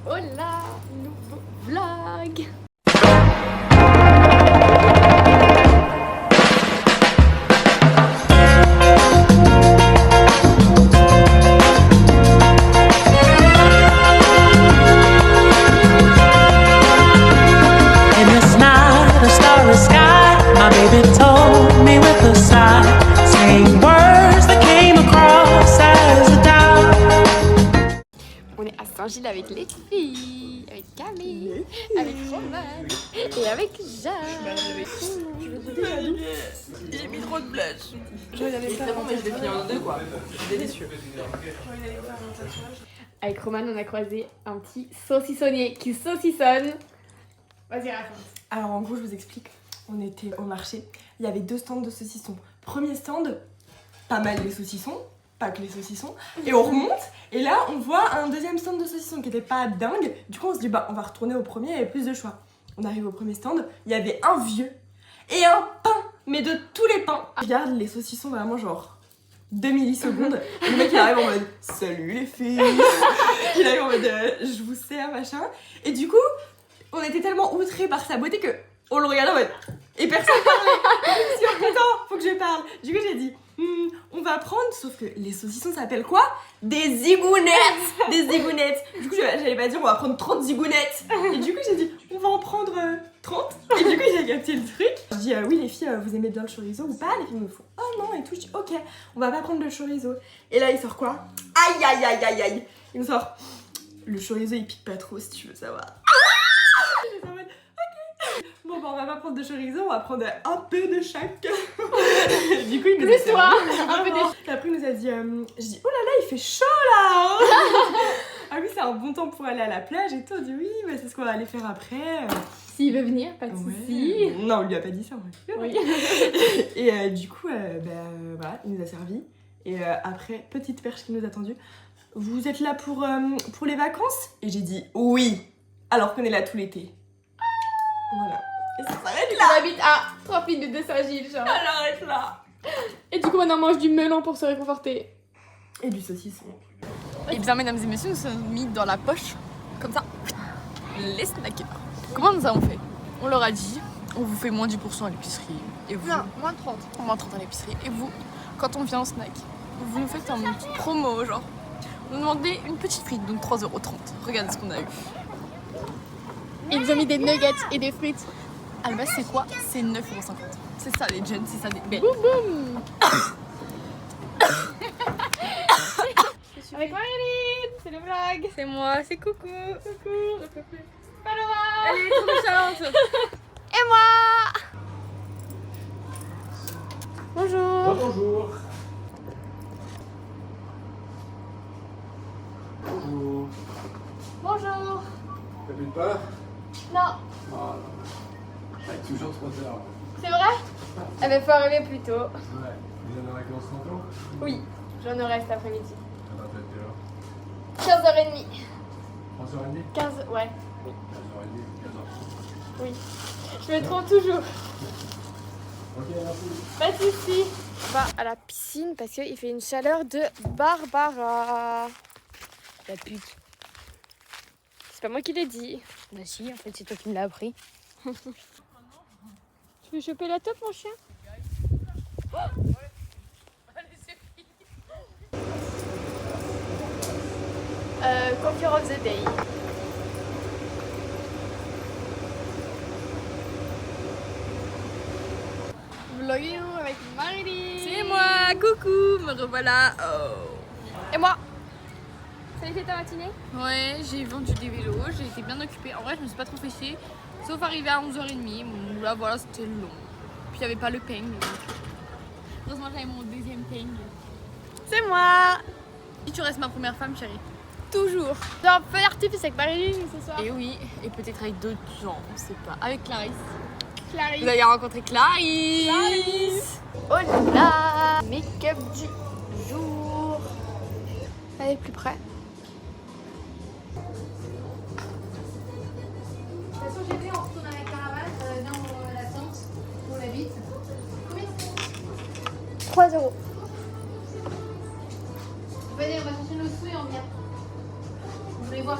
Hola, nouveau vlog. In this night, a starry sky, my baby told me with a sigh, saying words that came across as a doubt. On est à Saint-Gilles avec les filles, avec Camille, avec Roman et avec Jeanne. J'ai mis trop de blush. Je vais aller faire un tatouage. Je l'ai fini en deux quoi. C'est délicieux. Avec Roman, on a croisé un petit saucissonnier qui saucissonne. Vas-y, raconte. Alors en gros, je vous explique. On était au marché. Il y avait 2 stands de saucissons. Premier stand, pas mal les saucissons. Pas que les saucissons. Et on remonte. Et là, on voit un deuxième stand de saucissons qui était pas dingue. Du coup, on se dit, bah, on va retourner au premier, il y avait plus de choix. On arrive au premier stand. Il y avait un vieux et un pain. Mais de tous les pains. Je regarde les saucissons vraiment genre 2 millisecondes. Et le mec, il arrive en mode, salut les filles. Il arrive en mode, je vous sers, machin. Et du coup, on était tellement outrés par sa beauté que on le regardait en mode, et personne parlait. Je suis content, faut que je parle. Du coup, j'ai dit, on va prendre, sauf que les saucissons s'appellent quoi? Des zigounettes. Des zigounettes. Du coup, j'allais pas dire on va prendre 30 zigounettes. Et du coup, j'ai dit on va en prendre 30. Et du coup, j'ai capté le truc. Je dis oui, les filles, vous aimez bien le chorizo ou pas? Les filles me font oh non et tout. Je dis ok, on va pas prendre le chorizo. Et là, il sort quoi? Aïe aïe aïe aïe aïe. Il me sort le chorizo, il pique pas trop si tu veux savoir. J'étais en mode, ok. Bon, bah, on va pas prendre de chorizo, on va prendre un peu de chaque. Du coup, il nous a Plus servi, toi, vraiment. un peu de... Après, il nous a dit, je dis, oh là là, il fait chaud là. Ah oui, c'est un bon temps pour aller à la plage et tout. On dit oui, bah, c'est ce qu'on va aller faire après. S'il veut venir, pas de soucis. Non, on lui a pas dit ça, en vrai. Oui. Et du coup, voilà, il nous a servi. Et après, petite perche qui nous a tendu. Vous êtes là pour les vacances? Et j'ai dit oui, alors qu'on est là tout l'été. Voilà. Et ça s'arrête là. On habite à 3 minutes de Saint-Gilles, genre. Elle arrête là. Et du coup, maintenant, on mange du melon pour se réconforter. Et du saucisson. Et bien, mesdames et messieurs, nous sommes mis dans la poche, comme ça, les snackers. Comment nous avons fait? On leur a dit, on vous fait moins 10% à l'épicerie. Et vous? Non, moins 30. Moins 30 à l'épicerie. Et vous, quand on vient au snack, vous nous faites un petit promo, genre. Vous nous demandez une petite frite, donc 3,30€. Regardez ce qu'on a eu. Ils nous ont mis des nuggets et des frites. À la base, c'est quoi? C'est 9,50€. C'est ça, les jeunes, c'est ça, des belles. Boum boum. Avec Marilyn, c'est le vlog. C'est moi, c'est coucou. Coucou, Paloma. Elle est trop méchante. Et moi. Bonjour. Bonjour. Bonjour. Bonjour. T'as plus de peur? Non, Ah non. Avec toujours trop tard. c'est vrai? Eh ben, faut arriver plus tôt. Ouais. Vous avez en vacances tantôt? Oui, j'en aurai cet après-midi. Ça va peut-être quelle heure? 15h30. 3h30? 15, ouais, 15h30, 15h. oui. Je me trompe toujours. Ok, merci. Pas de soucis. On va à la piscine parce qu'il fait une chaleur de Barbara. La pute. C'est pas moi qui l'ai dit. Bah si, en fait c'est toi qui me l'as appris. Tu veux choper la top, mon chien? Coiffure of the day. Vloguez avec Marilyn. C'est moi, coucou, me revoilà. Oh. Et moi. Ça a été ta matinée? Ouais, j'ai vendu des vélos, j'ai été bien occupée. En vrai, je me suis pas trop fait chier, sauf arrivé à 11h30. Bon, là, voilà, c'était long. Puis il n'y avait pas le peigne. Heureusement, j'avais mon deuxième peigne. C'est moi. Et tu restes ma première femme, chérie. Toujours. J'ai un feu d'artifice avec Marilyn ce soir. Et oui, et peut-être avec d'autres gens, on sait pas. Avec Clarisse. Clarisse. Vous allez rencontrer Clarisse. Oh là là. Make-up du jour. Allez, plus près. De toute façon, j'ai vu, on retourne à la caravane, dans la tente où on habite. Combien? 3€. Venez, on va chercher nos sous et on vient. Vous voulez voir?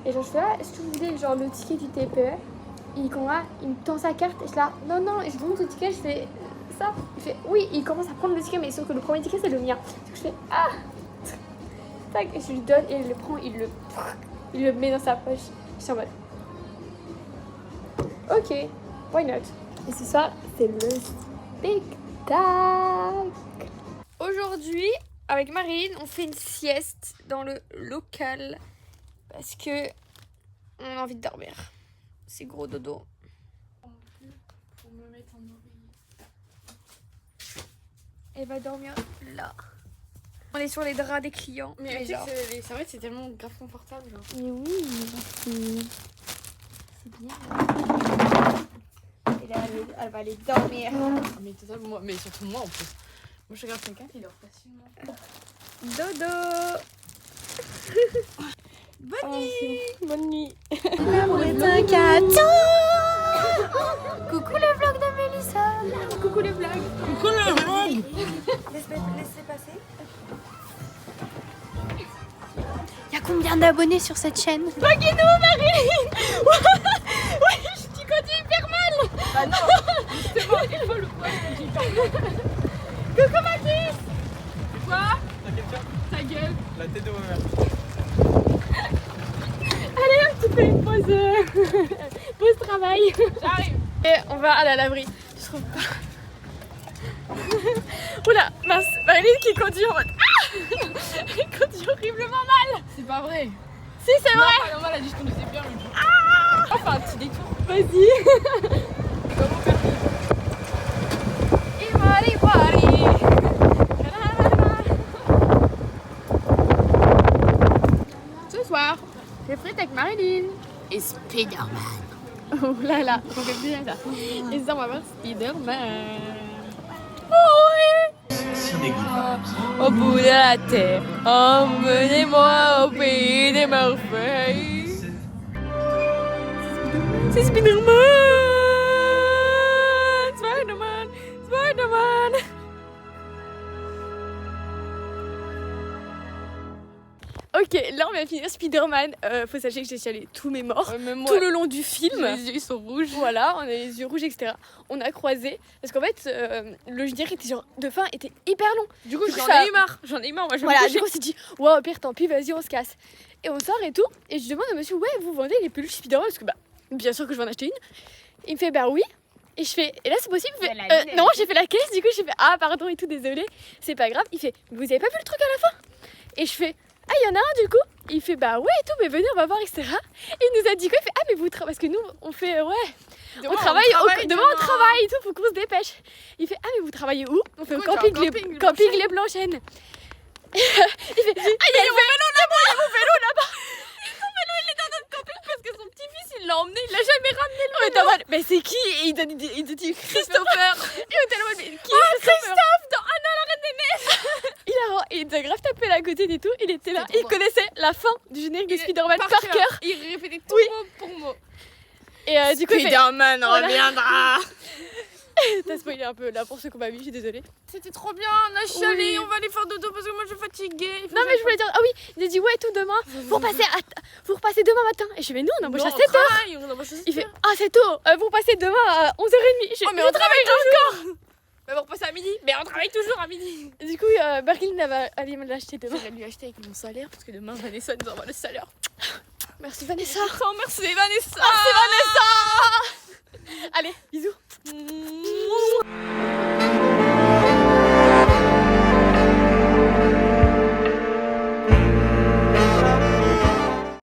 Et genre je fais ah, est-ce que vous voulez genre le ticket du TPE? Et il me tend sa carte et je suis là non, et je lui montre le ticket, je fais ça. Il fait oui, et il commence à prendre le ticket, mais sauf que le premier ticket c'est le mien. Donc je fais ah, tac, et je lui donne et il le prend, il le met dans sa poche. Je suis en mode ok, why not? Et ce soir c'est le spectacle. Aujourd'hui avec Marilyn on fait une sieste dans le local parce que on a envie de dormir. C'est gros dodo. Pour me mettre en oreiller. Elle va dormir là. On est sur les draps des clients. Mais genre. c'est vrai que c'est tellement grave confortable. Genre. Mais oui, c'est bien. Et là, elle va aller dormir. Mais totalement, mais surtout moi en plus. Moi je regarde quelqu'un qui dort facilement. Dodo. Bonne nuit. Bonne nuit. L'amour est un gâteau. Coucou le vlog de Mélissa. Coucou le vlog. Laissez passer. Il y a combien d'abonnés sur cette chaîne? Baguez-nous, Marilyn. Oui, tu conduis hyper mal. Bah non, justement, il faut le poids qui parle. Coucou Mathis. Quoi? Ta gueule. La tête de ma mère. Allez, tu fais une pause, pause travail. J'arrive. Et on va aller à l'abri. Je trouve pas. Oula, mince, Marilyn qui conduit en mode ah. Elle conduit horriblement mal. C'est pas vrai. Si, c'est vrai. Non, elle a dit je conduisais bien le jour. Ah. Enfin, un petit détour. Vas-y. Iwari wari. Ce soir, j'ai frite avec Marilyn. Et Spider-Man. Oh là là, on fait bien ça. Et ça, on va voir Spider-Man. Au bout de la terre, emmenez-moi au pays des merveilles. C'est Spider-Man! Spider-Man! Spider-Man! Ok, là on vient de finir Spider-Man. Faut sachez que j'ai chialé tous mes morts tout le long du film. Les yeux sont rouges. Voilà, on a les yeux rouges, etc. On a croisé parce qu'en fait, le générique était genre de fin était hyper long. Du coup, j'en ça- ai eu marre. J'en ai eu marre. Moi, je Voilà, me du coup on s'est dit, ouais, au pire, tant pis, vas-y, on se casse. Et on sort et tout. Et je demande au monsieur, ouais, vous vendez les peluches Spider-Man? Parce que, bah, bien sûr que je vais en acheter une. Il me fait, bah oui. Et je fais, et là c'est possible? Il fait, non, j'ai fait la caisse, du coup, j'ai fait, ah, pardon et tout, désolé, c'est pas grave. Il fait, vous avez pas vu le truc à la fin? Et je fais, ah, il y en a un du coup. Il fait, bah ouais et tout, mais venez, on va voir, etc. Et il nous a dit quoi? Il fait, ah, mais vous parce que nous, on fait, ouais, on travaille, demain on travaille et tout, faut qu'on se dépêche. Il fait, ah, mais vous travaillez où? On fait au camping, camping Les Blanchênes. Il fait, ah, il y a mon vélo là-bas, il y a mon vélo là-bas. Son vélo, il est dans notre camping parce que son petit-fils, il l'a emmené, il l'a jamais ramené le vélo. Mais c'est qui? Et il dit Christopher. Et on était là, mais qui est Christophe dans Anna la Reine des Neiges. Il a grave tapé à côté et tout, il était là, il connaissait la fin du générique de Spider-Man par cœur. Il répétait tout mot pour mot. Et du coup, Spider-Man reviendra. T'as spoilé un peu là pour ceux qui ont pas vu, je suis désolée. C'était trop bien, on a chialé, on va aller faire dodo parce que moi je suis fatiguée. Non mais je voulais dire, ah oui, il a dit ouais tout demain, vous repassez demain matin. Et je fais mais nous on embauche à 7h. Il fait ah c'est tôt, vous repassez demain à 11h30. Oh mais on travaille toujours. Mais vous repassez à midi. Mais on travaille toujours à midi. Du coup Berlin va aller me l'acheter demain. Je vais lui acheter avec mon salaire parce que demain Vanessa nous envoie le salaire. Merci Vanessa. Oh merci Vanessa. Merci Vanessa.